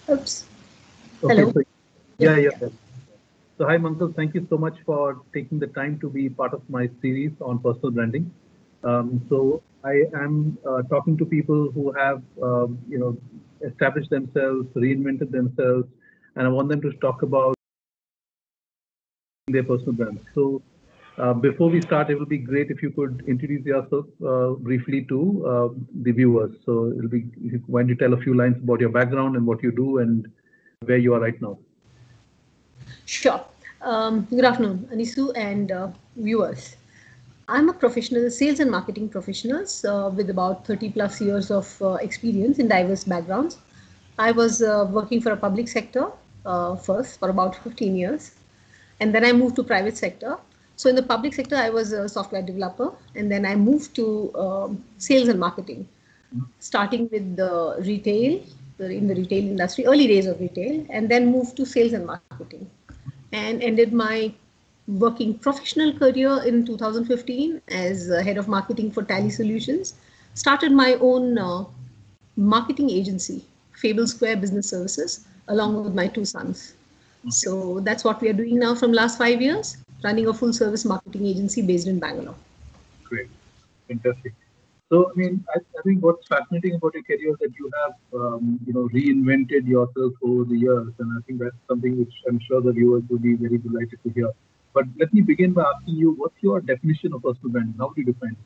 Oops. Okay, Hello. so Yeah, yeah. yeah. So hi, Mankal. Thank you so much for taking the time to be part of my series on personal branding. So I am talking to people who have, established themselves, reinvented themselves, and I want them to talk about their personal brand. So before we start, it will be great if you could introduce yourself briefly to the viewers. So it'll be if you want to tell a few lines about your background and what you do and where you are right now. Sure. Good afternoon, Anisu and viewers. I'm a professional, sales and marketing professionals with about 30 plus years of experience in diverse backgrounds. I was working for a public sector first for about 15 years, and then I moved to private sector. So in the public sector, I was a software developer, and then I moved to sales and marketing, starting with the retail, in the retail industry, early days of retail, and then moved to sales and marketing, and ended my working professional career in 2015 as head of marketing for Tally Solutions. Started my own marketing agency, Fable Square Business Services, along with my two sons. Okay. So that's what we are doing now from last 5 years, running a full service marketing agency based in Bangalore. Great. Fantastic. So, I mean, I think what's fascinating about your career is that you have, reinvented yourself over the years, and I think that's something which I'm sure the viewers will be very delighted to hear. But let me begin by asking you, what's your definition of personal branding? How do you define it?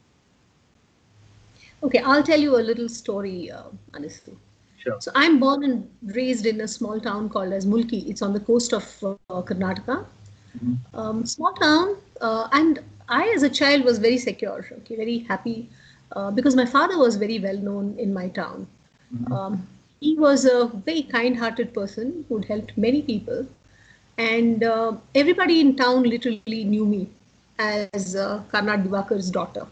Okay, I'll tell you a little story, Anisu. Sure. So I'm born and raised in a small town called as Mulki. It's on the coast of Karnataka. Mhm. Small town, and I, as a child, was very secure, okay, very happy, because my father was very well known in my town. Mhm. Um, he was a very kind-hearted person who'd helped many people, and everybody in town literally knew me as Karnat Divakar's daughter.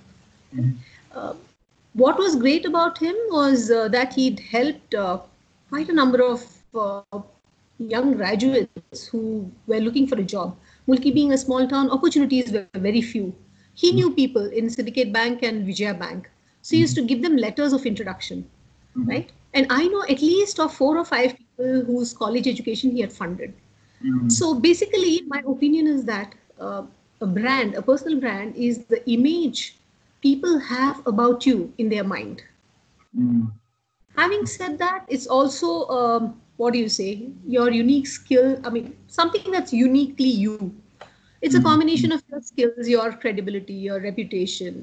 Okay. Mhm. What was great about him was that he'd helped quite a number of young graduates who were looking for a job. Mulki being a small town, opportunities were very few. He knew Mhm. people in Syndicate Bank and Vijaya Bank. So he used to Mhm. give them letters of introduction, Mhm. right? And I know at least of 4 or 5 people whose college education he had funded. Mhm. So basically, my opinion is that a brand, a personal brand, is the image people have about you in their mind. Mhm. Having said that, it's also, what do you say, your unique skill. I mean, something that's uniquely you. It's a Mhm. combination of your skills, your credibility, your reputation,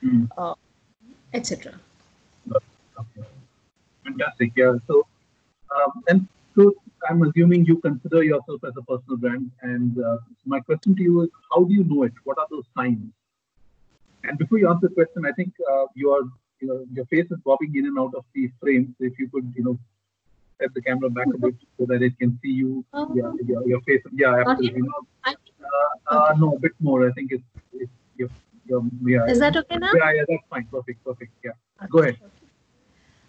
Mhm. uh, etc. Got it. Okay. Fantastic. Yeah. And so I'm assuming you consider yourself as a personal brand. And my question to you is, how do you know it? What are those signs? And before you answer the question, I think your face is bobbing in and out of the frame. So if you could, set the camera back a bit so that it can see you, yeah, Um, your face. Yeah, Not yet. absolutely. I think, okay. No, a bit more. I think it's yeah, Is that okay now? yeah, that's fine. Perfect, perfect. Yeah, go Okay.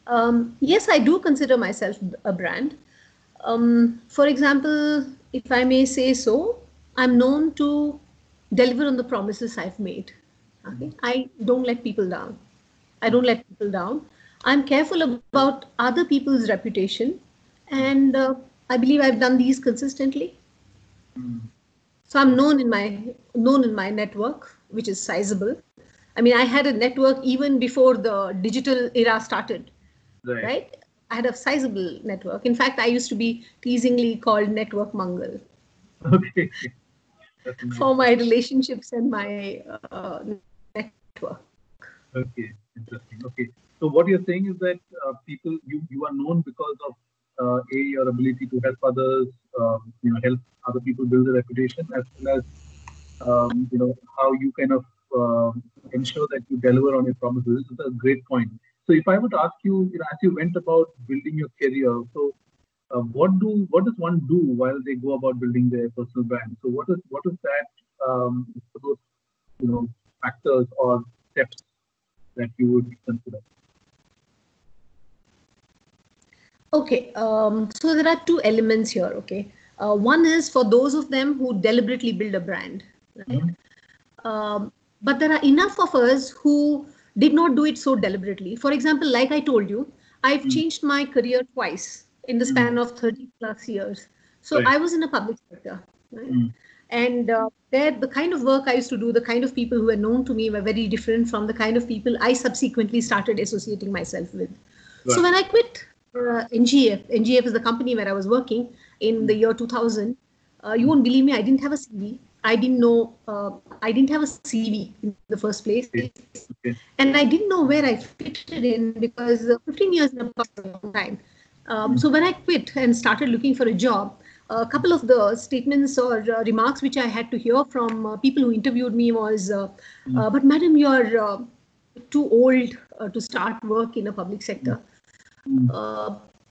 ahead. Yes, I do consider myself a brand. For example, if I may say so, I'm known to deliver on the promises I've made. Okay, I don't let people down. I don't let people down. I'm careful about other people's reputation, and I believe I've done these consistently. Mm, So I'm okay. known in my network, which is sizable. I mean, I had a network even before the digital era started, Right. right? I had a sizable network. In fact, I used to be teasingly called Network Mangal Okay. That's a nice for my one. relationships and my network. Okay, interesting. Okay, so what you're saying is that people you are known because of your ability to help others, help other people build a reputation, as well as how you kind of ensure that you deliver on your promises. This is a great point. So if I would ask you, as you went about building your career, so what does one do while they go about building their personal brand? So what is that those factors or steps that you would consider? Okay, so there are two elements here. Okay, one is for those of them who deliberately build a brand, right? Mhm. But there are enough of us who did not do it so deliberately. For example, like I told you, I've Mm. changed my career twice in the span of 30 plus years. So I was in a public sector, right? And there, the kind of work I used to do, the kind of people who were known to me were very different from the kind of people I subsequently started associating myself with. So when I quit NGF is the company where I was working in the year 2000. You won't believe me, I didn't have a CV. I didn't know, I didn't have a CV in the first place. And I didn't know where I fitted in because 15 years is a long time. So when I quit and started looking for a job, a couple of the statements or remarks which I had to hear from people who interviewed me was, but madam, you're too old to start work in a public sector.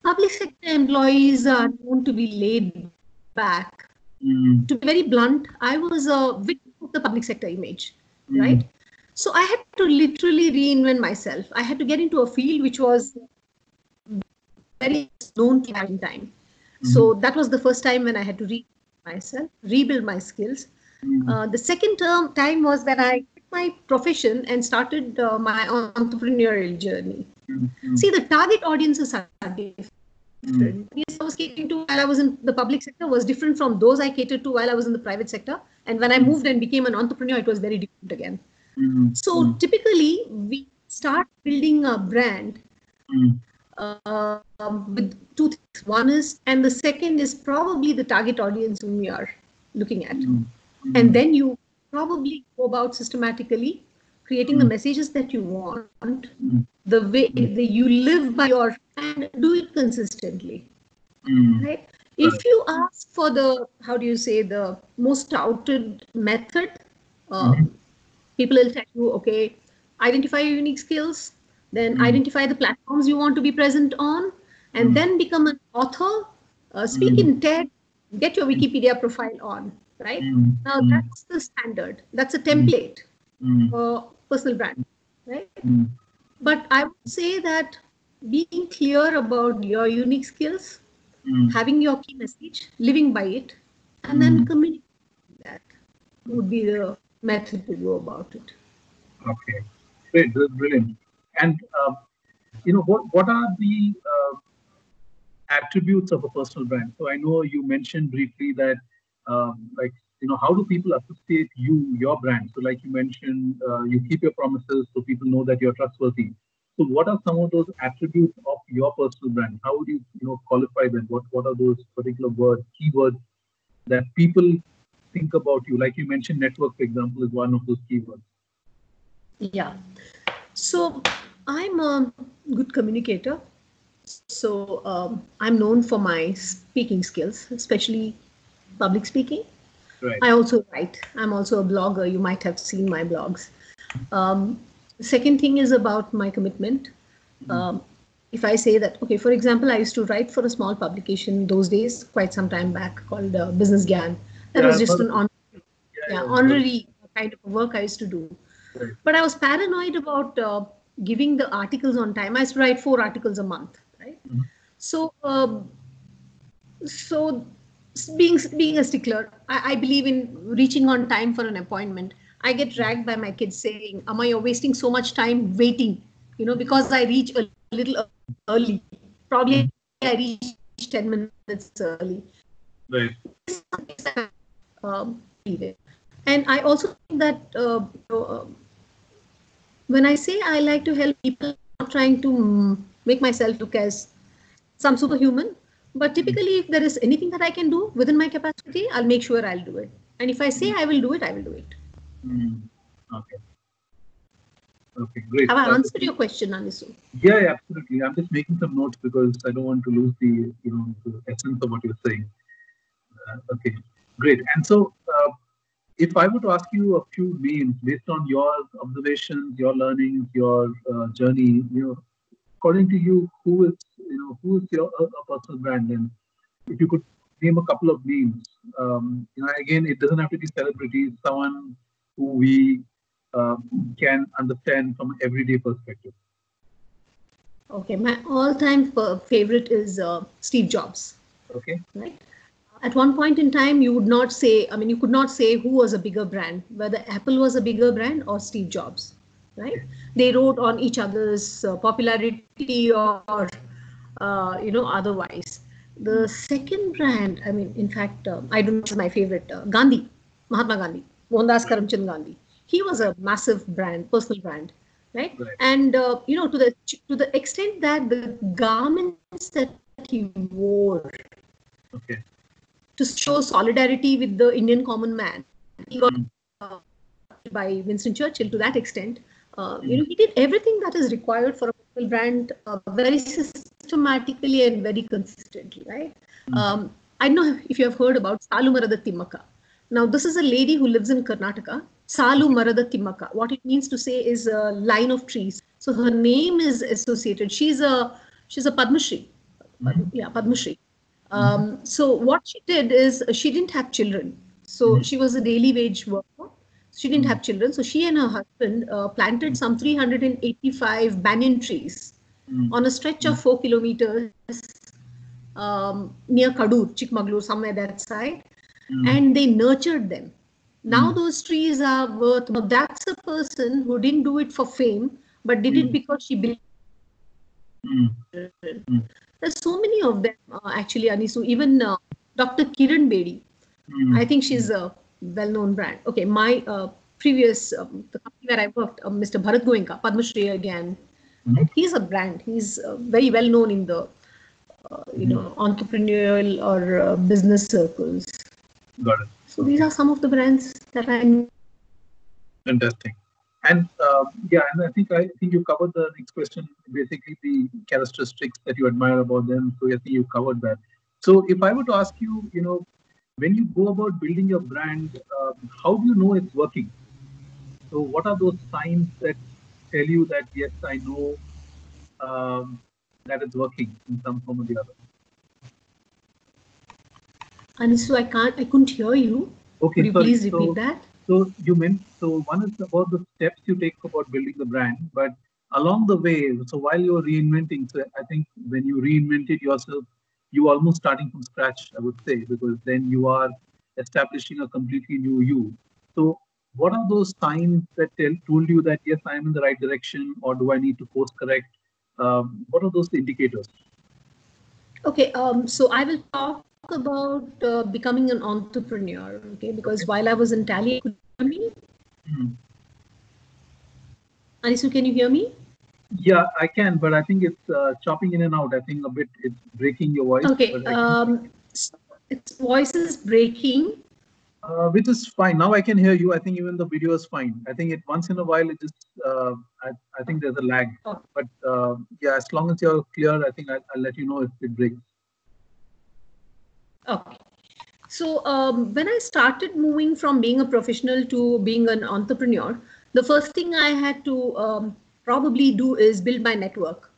Public sector employees are known to be laid back. To be very blunt, I was a victim of the public sector image, right? So I had to literally reinvent myself. I had to get into a field which was very known to have in time. So that was the first time when I had to rebuild my skills. The second time was when I quit my profession and started my entrepreneurial journey. See, the target audiences are different. Yes, I was catering to while I was in the public sector was different from those I catered to while I was in the private sector. And when I moved and became an entrepreneur, it was very different again. So typically, we start building a brand with two things. One is, and the second is probably the target audience whom we are looking at. And then you probably go about systematically creating the messages that you want, the way that you live by your, and do it consistently. Right? If you ask for the, how do you say, the most touted method, people will tell you, okay, identify your unique skills, then identify the platforms you want to be present on, and then become an author, speak in TED, get your Wikipedia profile on, right? Now that's the standard. That's a template for personal brand, right? But I would say that being clear about your unique skills, having your key message, living by it, and then communicating that would be the method to go about it. Okay, great, that's brilliant. And what are the attributes of a personal brand? So I know you mentioned briefly that, how do people associate your brand? So like you mentioned, you keep your promises so people know that you're trustworthy. So what are some of those attributes of your personal brand? How would you, qualify them? What are those particular keywords that people think about you? Like you mentioned, network, for example, is one of those keywords. Yeah. So I'm a good communicator. So I'm known for my speaking skills, especially public speaking. Right. I also write. I'm also a blogger. You might have seen my blogs. The second thing is about my commitment. If I say that, okay, for example, I used to write for a small publication those days, quite some time back, called Business Gyan. That was just an honorary kind of work I used to do. Right. But I was paranoid about giving the articles on time. I used to write 4 articles a month, right? So being a stickler, I believe in reaching on time for an appointment. I get dragged by my kids saying, Amma, you're wasting so much time waiting, because I reach a little early. Probably I reach 10 minutes early. Right. And I also think that when I say I like to help people, I'm not trying to make myself look as some superhuman, but typically if there is anything that I can do within my capacity, I'll make sure I'll do it. And if I say I will do it, I will do it. Okay. Okay, great. Have I answered your question, Anisu? Yeah, absolutely. I'm just making some notes because I don't want to lose the essence of what you're saying. Okay, great. And so, if I were to ask you a few names based on your observations, your learnings, your journey, according to you, who is your personal brand? And if you could name a couple of names, again, it doesn't have to be celebrities, someone who we can understand from an everyday perspective. Okay, my all-time favorite is Steve Jobs. Okay. Right. At one point in time, you could not say who was a bigger brand, whether Apple was a bigger brand or Steve Jobs, right? They rode on each other's popularity or otherwise. The second brand, I mean, in fact, I don't know, is my favorite, Gandhi, Mahatma Gandhi, Mohandas Right. Karamchand Gandhi. He was a massive brand, personal brand, right? Right. And to the extent that the garments that he wore Okay. to show solidarity with the Indian common man, he got Mm. by Winston Churchill to that extent. Mm. He did everything that is required for a personal brand very systematically and very consistently, right? Mm. I don't know if you have heard about Salu Marada Timmaka. Now, this is a lady who lives in Karnataka. Salu Marada Timmaka. What it means to say is a line of trees. So her name is associated. She's a Padma Shri. Mm. Yeah, Padma Shri. Mm. So what she did is she didn't have children. So Mm. she was a daily wage worker. She didn't Mm. have children. So she and her husband planted some 385 banyan trees Mm. on a stretch of Mm. 4 kilometers near Kadur, Chikmagalur, somewhere that side, Mm. and they nurtured them. Now Mm. those trees are worth. Now that's a person who didn't do it for fame, but did it Mm. because she believed Mm. children. Mm. There's so many of them actually, Anisu. Even Dr. Kiran Bedi, Mm. I think she's a well-known brand. Okay, my previous the company where I worked, Mr. Bharat Goenka, Padma Shri again, Mm. right? He's a brand. He's very well known in the Mm. entrepreneurial or business circles. Got it. So these Okay. are some of the brands that I know. Interesting. And yeah, and I think you covered the next question, basically the characteristics that you admire about them. So I think you covered that. So if I were to ask you, when you go about building your brand, how do you know it's working? So what are those signs that tell you that yes, I know um, that it's working in some form or the other? Anisu, I couldn't hear you. Could Okay, you sorry. please repeat that? So one is about the steps you take about building the brand, but along the way, so while you're reinventing, so I think when you reinvented yourself, you almost starting from scratch, I would say, because then you are establishing a completely new you. So what are those signs that told you that yes, I am in the right direction, or do I need to course correct? What are those indicators? Okay, so I will talk about becoming an entrepreneur. Okay, because Okay. while I was in Tally, could you hear me? Mhm. Anisu, can you hear me? Yeah, I can, but I think it's chopping in and out. I think a bit it's breaking your voice, Okay, but I can hear so its voice is breaking. which is fine. Now I can hear you. I think even the video is fine. I think it once in a while it just I think there's a lag. Oh, But yeah, as long as you're clear, I think I'll let you know if it breaks. okay. So when I started moving from being a professional to being an entrepreneur, the first thing I had to probably do is build my network.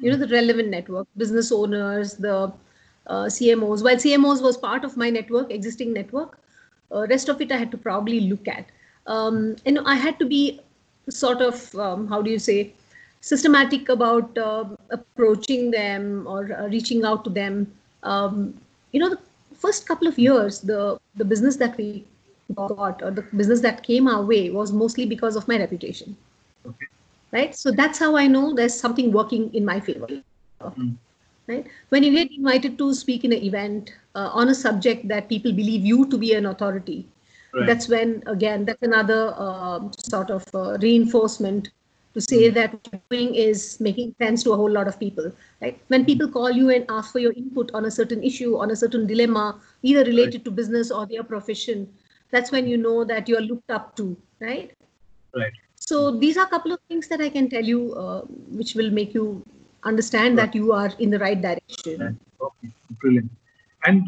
Mm. The relevant network, business owners, the CMOs. While CMOs was part of my network, existing network, rest of it I had to probably look at. I had to be sort of how do you say systematic about approaching them or reaching out to them. The first couple of years, the business that we got or the business that came our way was mostly because of my reputation, Okay. right? So that's how I know there's something working in my favor, Mm. right? When you get invited to speak in an event on a subject that people believe you to be an authority, Right. that's when, again, that's another sort of reinforcement to say Mm. that what you're doing is making sense to a whole lot of people, right? When Mm. people call you and ask for your input on a certain issue, on a certain dilemma, either Right. related to business or their profession, that's when you know that you're looked up to, right? Right. So these are a couple of things that I can tell you, which will make you understand Right. that you are in the right Right. direction. Okay. Brilliant. And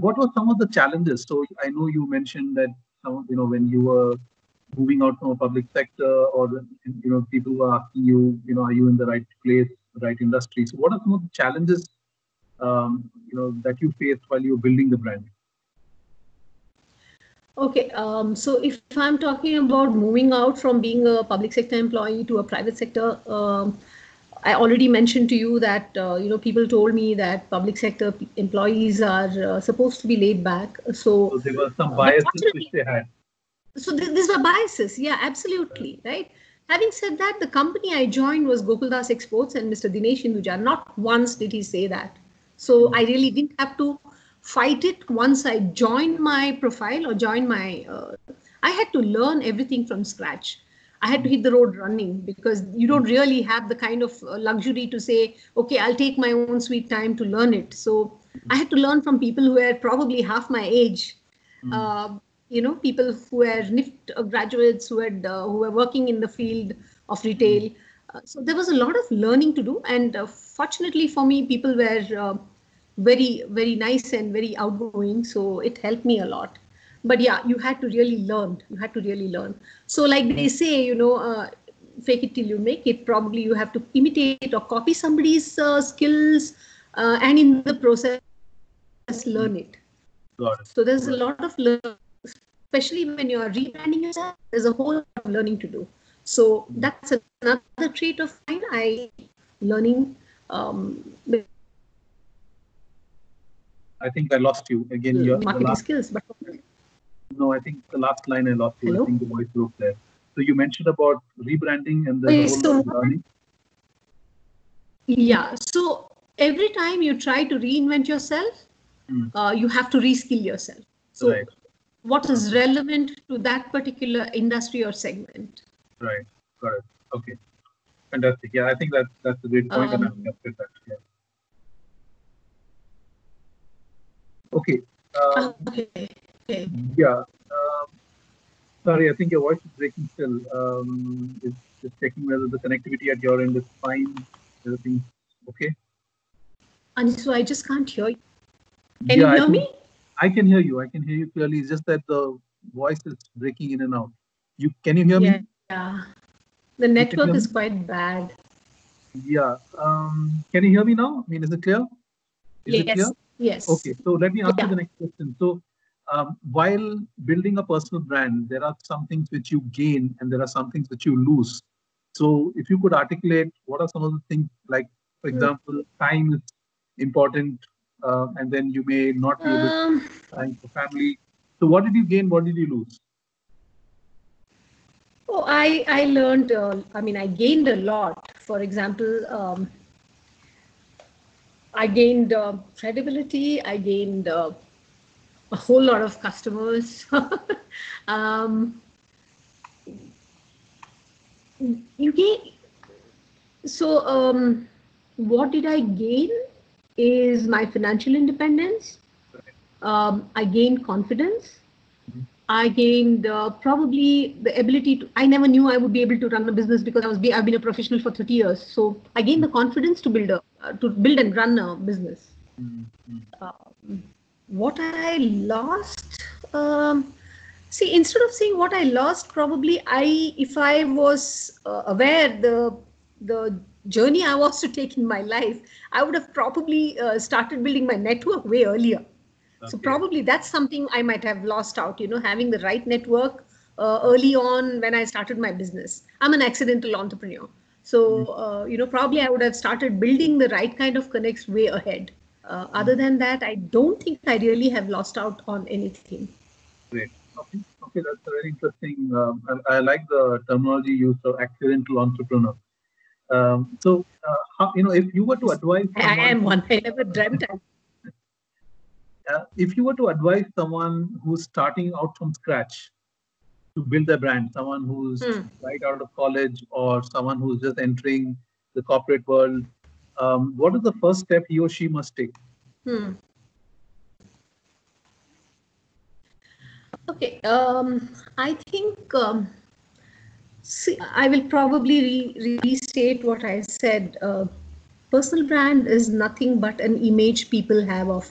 what were some of the challenges? So I know you mentioned that when you were moving out from a public sector, or people were asking you, are you in the right place, the right industry? So what are some of the challenges that you faced while you were building the brand? Okay, so if I'm talking about moving out from being a public sector employee to a private sector, I already mentioned to you that people told me that public sector employees are supposed to be laid back. So there were some But biases which fortunately, they had. so these were biases. Yeah, absolutely, right. Having said that, the company I joined was Gokuldas Exports and Mr. Dinesh Hinduja. Not once did he say that. So I really didn't have to fight it once I joined my profile or joined my, I had to learn everything from scratch. I had to hit the road running because you don't really have the kind of luxury to say, okay, I'll take my own sweet time to learn it. So I had to learn from people who were probably half my age. People who were NIFT graduates who were working in the field of retail. So there was a lot of learning to do. And fortunately for me, people were very, very nice and very outgoing. So it helped me a lot. But yeah, you had to really learn. You had to really learn. So like they say, fake it till you make it. Probably you have to imitate or copy somebody's skills and in the process learn it. So there's a lot of learning, especially when you are rebranding yourself. There's a whole lot of learning to do. So that's another trait of mine. Learning. I think I lost you again. Marketing skills, but no, I think the last line I lost you. Hello? I think the voice broke there. So you mentioned about rebranding and the whole learning. Yeah. So every time you try to reinvent yourself, you have to reskill yourself. So what is relevant to that particular industry or segment? Right. Got it. Okay. Fantastic. Yeah, I think that's a great point, and I've captured that. Yeah. Okay. Okay. Yeah. Sorry, I think your voice is breaking still. Just checking whether the connectivity at your end is fine. Everything okay? Anisu, I just can't hear you. Can you hear me? I can hear you. I can hear you clearly. It's just that the voice is breaking in and out. Can you hear me? Yeah. The network is quite bad. Yeah. Can you hear me now? I mean, is it clear? Is it clear? Yes. Okay. So let me ask you the next question. So while building a personal brand, there are some things which you gain and there are some things which you lose. So if you could articulate what are some of the things, like, for example, time is important, and then you may not be able to time for family. So what did you gain? What did you lose? Oh, I learned, I gained a lot. For example, I gained credibility. I gained a whole lot of customers. You gain. So what did I gain is my financial independence. I gained confidence. I gained probably the ability to, I never knew I would be able to run a business because I've been a professional for 30 years. So I gained the confidence to build and run a business. What I lost, see, instead of saying what I lost, probably if I was aware the journey I was to take in my life, I would have probably started building my network way earlier. So probably that's something I might have lost out, having the right network early on when I started my business. I'm an accidental entrepreneur. So, probably I would have started building the right kind of connects way ahead. Other than that, I don't think I really have lost out on anything. Great. Okay, that's a very interesting. I like the terminology used of accidental entrepreneur. So, if you were to advise someone, I am one. I never dreamt. If you were to advise someone who's starting out from scratch to build their brand, someone who's right out of college or someone who's just entering the corporate world, what is the first step he or she must take? Okay. I think I will probably restate what I said. Personal brand is nothing but an image people have of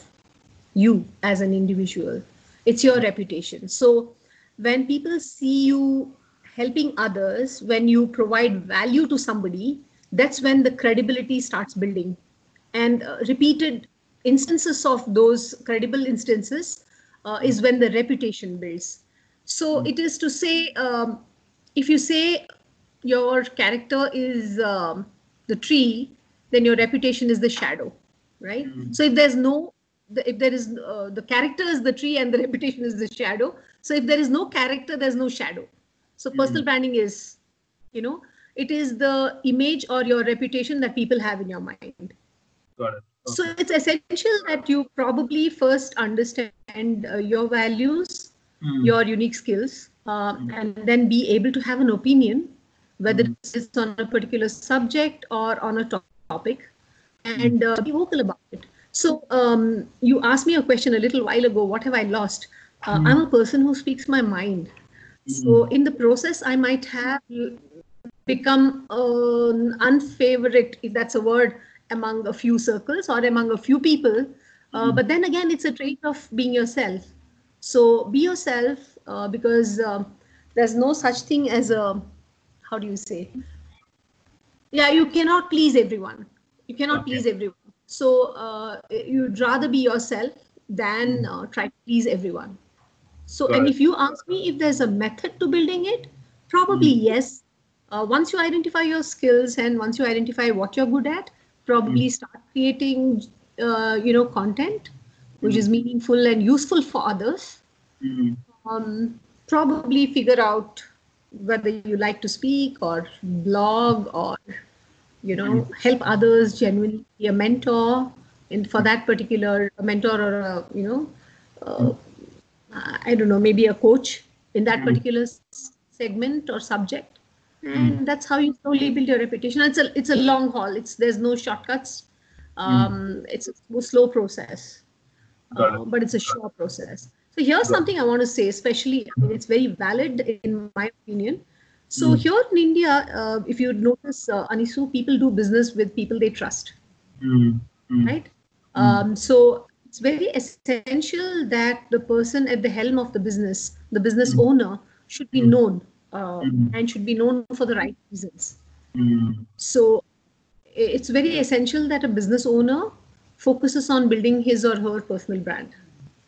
you as an individual. It's your reputation. So when people see you helping others, when you provide value to somebody, that's when the credibility starts building. And repeated instances of those credible instances is when the reputation builds. So it is to say, if you say your character is the tree, then your reputation is the shadow, right? So if there's no, if there is the character is the tree and the reputation is the shadow. So if there is no character, there's no shadow. So personal branding is, it is the image or your reputation that people have in your mind. Got it. So it's essential that you probably first understand your values, your unique skills, and then be able to have an opinion, whether it's on a particular subject or on a topic, and be vocal about it. So you asked me a question a little while ago, what have I lost? I'm a person who speaks my mind. So in the process, I might have become an unfavorite, if that's a word, among a few circles or among a few people. But then again, it's a trait of being yourself. So be yourself, because there's no such thing as a, how do you say? Yeah, you cannot please everyone. You cannot please everyone. So you'd rather be yourself than try to please everyone. So, and if you ask me if there's a method to building it, probably yes. Once you identify your skills and once you identify what you're good at, probably start creating, content which is meaningful and useful for others. Probably figure out whether you like to speak or blog or, help others, genuinely be a mentor, and for that particular mentor or I don't know, maybe a coach in that particular segment or subject, and that's how you slowly build your reputation. It's a long haul. There's no shortcuts. It's a slow process, but it's a sure process. So here's something I want to say, especially, I mean, it's very valid in my opinion. So here in India, if you notice, Anisu, people do business with people they trust, right? So it's very essential that the person at the helm of the business owner, should be known, and should be known for the right reasons. So it's very essential that a business owner focuses on building his or her personal brand.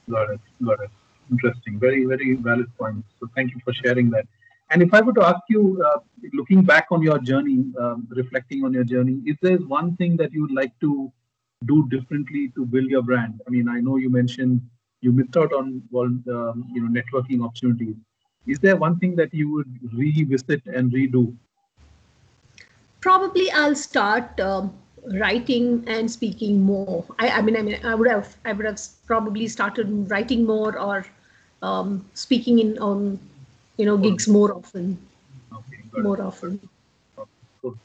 Got it. Got it. Interesting. Very, very valid point. So thank you for sharing that. And if I were to ask you, looking back on your journey, reflecting on your journey, is there one thing that you would like to do differently to build your brand? I mean, I know you mentioned you missed out on networking opportunities. Is there one thing that you would revisit and redo? Probably I'll start writing and speaking more. I would have probably started writing more or speaking in gigs more often. Okay, more often. Okay, cool.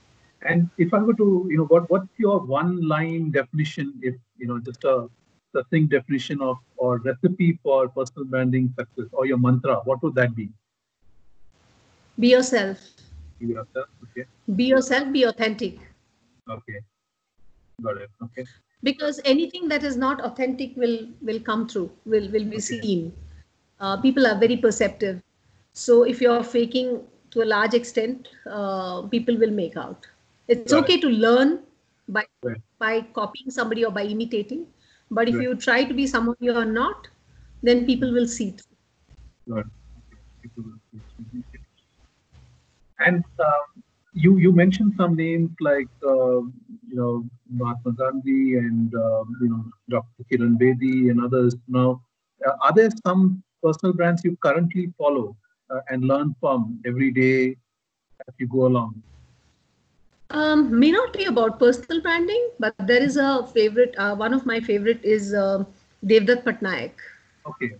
And if I were to, what's your one-line definition, if just a succinct definition of or recipe for personal branding success, or your mantra, what would that be? Be yourself. Be yourself. Okay. Be yourself. Be authentic. Okay. Got it. Okay. Because anything that is not authentic will come through. Will be seen. People are very perceptive. So if you're faking to a large extent, people will make out. It's okay to learn by copying somebody or by imitating, but if you try to be someone you are not, then people will see through. And you mentioned some names like Mahatma Gandhi and Dr. Kiran Bedi and others. Now, are there some personal brands you currently follow and learn from every day as you go along? May not be about personal branding, but there is a favorite. One of my favorite is Devdutt Pattanaik. Okay.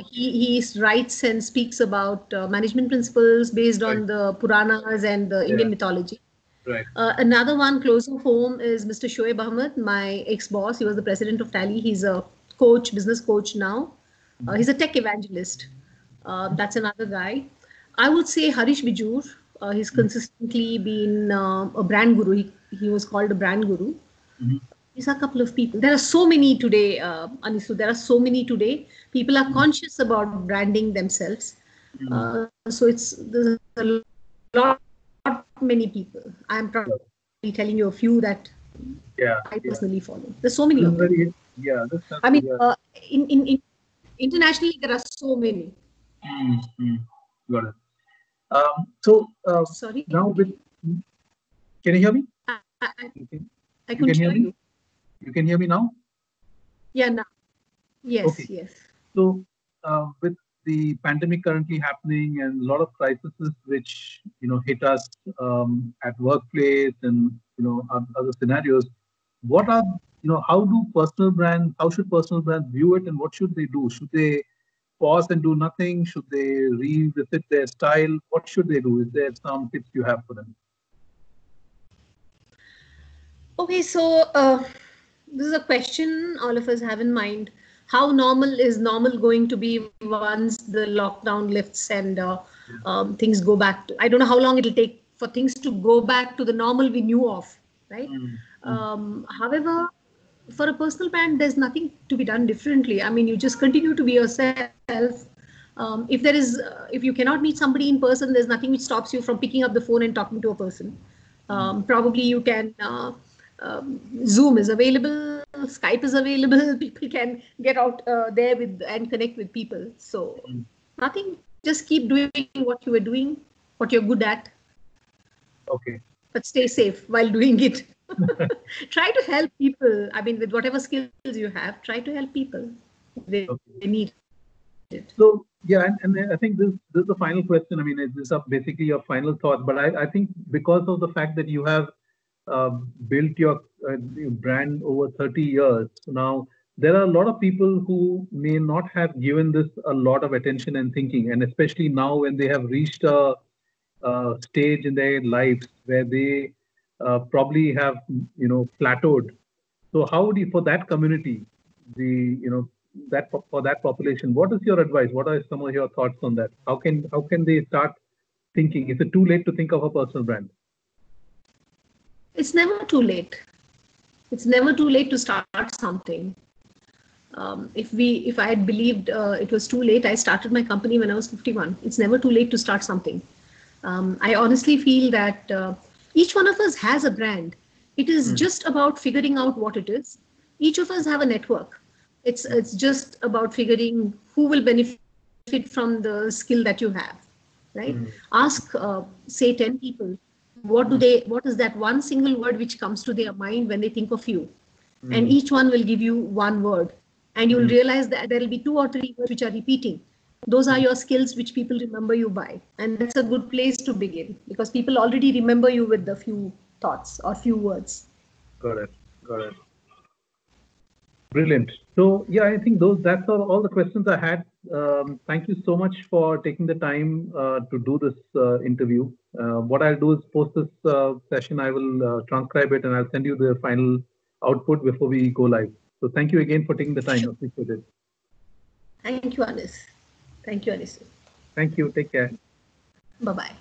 He writes and speaks about management principles based on the Puranas and the Indian mythology. Right. Another one close to home is Mr. Shoaib Ahmed, my ex-boss. He was the president of Tally. He's a coach, business coach now. He's a tech evangelist. That's another guy. I would say Harish Bijur. He's consistently been a brand guru. He was called a brand guru. These are a couple of people. There are so many today, Anisu. There are so many today. People are conscious about branding themselves. So there's a lot many people. I'm probably telling you a few that I personally follow. There's so many of them. I mean, in internationally there are so many. Got it. Sorry. Now can you hear me? I couldn't hear you. You can hear me now? Yeah, now. Yes, okay. Yes. So with the pandemic currently happening and a lot of crises which hit us at workplace and other scenarios, what are, how should personal brands view it, and what should they do? Should they pause and do nothing? Should they revisit their style? What should they do? Is there some tips you have for them? Okay, so this is a question all of us have in mind. How normal is normal going to be once the lockdown lifts and things go back to? I don't know how long it'll take for things to go back to the normal we knew of, right? However, for a personal brand, there's nothing to be done differently. I mean, you just continue to be yourself. If you cannot meet somebody in person, there's nothing which stops you from picking up the phone and talking to a person. Probably you can. Zoom is available, Skype is available. People can get out there with and connect with people. So nothing. Just keep doing what you were doing, what you're good at. Okay. But stay safe while doing it. Try to help people. I mean, with whatever skills you have, try to help people. They need it. So yeah, and I think this is the final question. I mean, this is basically your final thought. But I think because of the fact that you have built your brand over 30 years now, there are a lot of people who may not have given this a lot of attention and thinking, and especially now when they have reached a stage in their lives where they probably have plateaued. So how would you, for that community, the that for that population, what is your advice? What are some of your thoughts on that? How can they start thinking? Is it too late to think of a personal brand? It's never too late. It's never too late to start something. If I had believed it was too late, I started my company when I was 51. It's never too late to start something. I honestly feel that each one of us has a brand. It is just about figuring out what it is. Each of us have a network. It's just about figuring who will benefit from the skill that you have, right? Ask, say 10 people, what is that one single word which comes to their mind when they think of you? And each one will give you one word. And you'll realize that there will be 2 or 3 words which are repeating. Those are your skills which people remember you by. And that's a good place to begin because people already remember you with the few thoughts or few words. Got it. Got it. Brilliant. So yeah, I think that's all the questions I had. Thank you so much for taking the time to do this interview. What I'll do is post this session. I will transcribe it and I'll send you the final output before we go live. So thank you again for taking the time. Appreciate it. Thank you, Anis. Thank you, Anis. Thank you. Take care. Bye-bye.